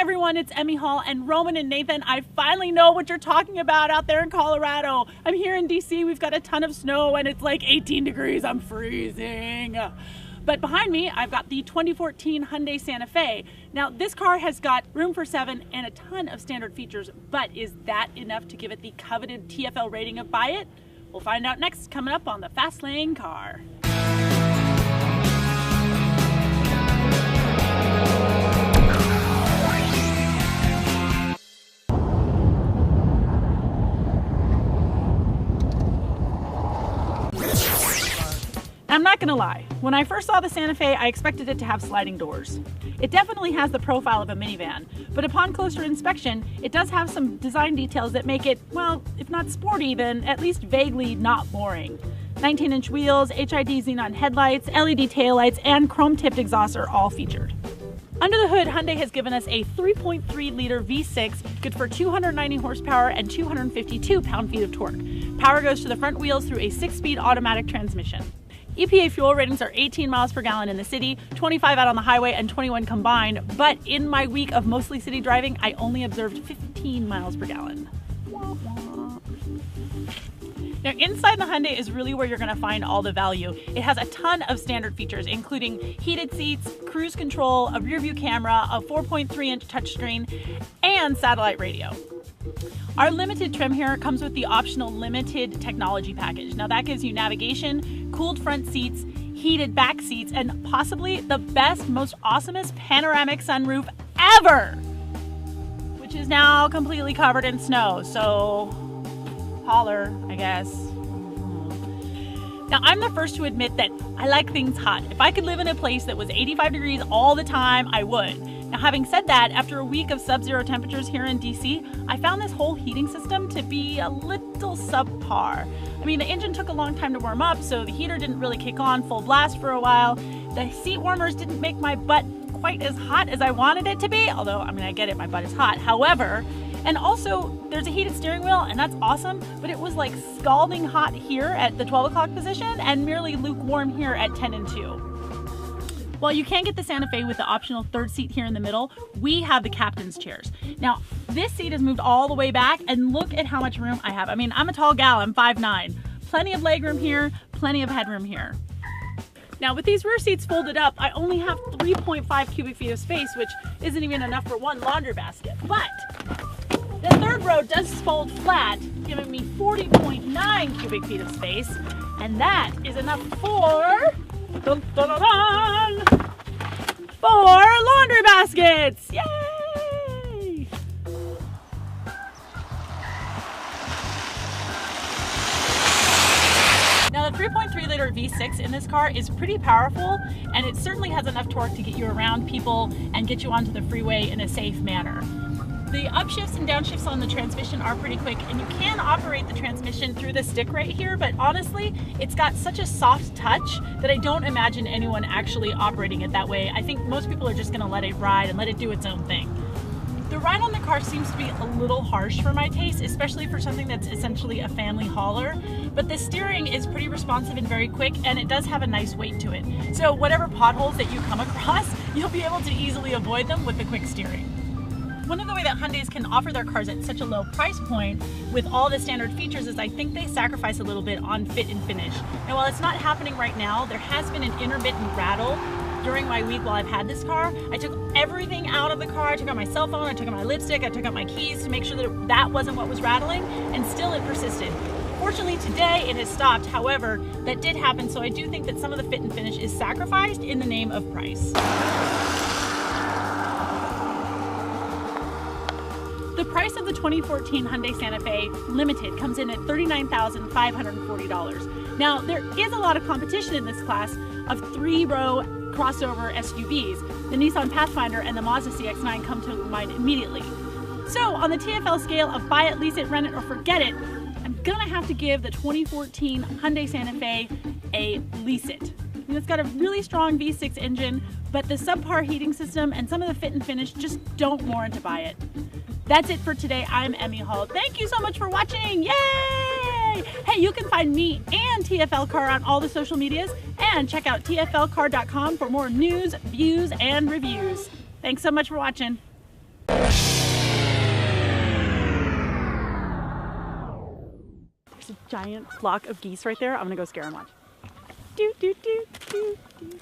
everyone, it's Emmy Hall, and Roman and Nathan, I finally know what you're talking about out there in Colorado. I'm here in DC, we've got a ton of snow and it's like 18 degrees, I'm freezing. But behind me, I've got the 2014 Hyundai Santa Fe. Now this car has got room for 7 and a ton of standard features, but is that enough to give it the coveted TFL rating of buy it? We'll find out next, coming up on the Fast Lane Car. I'm not gonna lie, when I first saw the Santa Fe, I expected it to have sliding doors. It definitely has the profile of a minivan, but upon closer inspection, it does have some design details that make it, well, if not sporty, then at least vaguely not boring. 19-inch wheels, HID xenon headlights, LED taillights, and chrome-tipped exhausts are all featured. Under the hood, Hyundai has given us a 3.3-liter V6, good for 290 horsepower and 252 pound-feet of torque. Power goes to the front wheels through a 6-speed automatic transmission. EPA fuel ratings are 18 miles per gallon in the city, 25 out on the highway, and 21 combined, but in my week of mostly city driving, I only observed 15 miles per gallon. Now inside the Hyundai is really where you're going to find all the value. It has a ton of standard features, including heated seats, cruise control, a rear view camera, a 4.3-inch touchscreen, and satellite radio. Our limited trim here comes with the optional limited technology package. Now that gives you navigation, cooled front seats, heated back seats, and possibly the best, most awesomest panoramic sunroof ever, which is now completely covered in snow, so holler, I guess. Now I'm the first to admit that I like things hot. If I could live in a place that was 85 degrees all the time, I would. Now having said that, after a week of sub-zero temperatures here in DC, I found this whole heating system to be a little subpar. I mean, the engine took a long time to warm up, so the heater didn't really kick on full blast for a while. The seat warmers didn't make my butt quite as hot as I wanted it to be, although, I mean, I get it, my butt is hot. However, and also, there's a heated steering wheel, and that's awesome, but it was like scalding hot here at the 12 o'clock position and merely lukewarm here at 10 and 2. While you can get the Santa Fe with the optional third seat here in the middle, we have the captain's chairs. Now, this seat is moved all the way back, and look at how much room I have. I mean, I'm a tall gal, I'm 5'9". Plenty of legroom here, plenty of headroom here. Now with these rear seats folded up, I only have 3.5 cubic feet of space, which isn't even enough for one laundry basket. But the third row does fold flat, giving me 40.9 cubic feet of space, and that is enough for, dun, dun, dun, dun, for laundry baskets! Yay! Now the 3.3-liter V6 in this car is pretty powerful, and it certainly has enough torque to get you around people and get you onto the freeway in a safe manner. The upshifts and downshifts on the transmission are pretty quick, and you can operate the transmission through the stick right here, but honestly, it's got such a soft touch that I don't imagine anyone actually operating it that way. I think most people are just gonna let it ride and let it do its own thing. The ride on the car seems to be a little harsh for my taste, especially for something that's essentially a family hauler, but the steering is pretty responsive and very quick, and it does have a nice weight to it. So whatever potholes that you come across, you'll be able to easily avoid them with the quick steering. One of the ways that Hyundais can offer their cars at such a low price point with all the standard features is I think they sacrifice a little bit on fit and finish. Now while it's not happening right now, there has been an intermittent rattle during my week while I've had this car. I took everything out of the car. I took out my cell phone, I took out my lipstick, I took out my keys to make sure that that wasn't what was rattling, and still it persisted. Fortunately today it has stopped. However, that did happen, so I do think that some of the fit and finish is sacrificed in the name of price. The price of the 2014 Hyundai Santa Fe Limited comes in at $39,540. Now, there is a lot of competition in this class of 3-row crossover SUVs. The Nissan Pathfinder and the Mazda CX-9 come to mind immediately. So, on the TFL scale of buy it, lease it, rent it, or forget it, I'm gonna have to give the 2014 Hyundai Santa Fe a lease it. And it's got a really strong V6 engine, but the subpar heating system and some of the fit and finish just don't warrant to buy it. That's it for today. I'm Emmy Hall. Thank you so much for watching. Yay! Hey, you can find me and TFL Car on all the social medias, and check out tflcar.com for more news, views, and reviews. Thanks so much for watching. There's a giant flock of geese right there. I'm gonna go scare them. Watch. Do, do, do, do, do.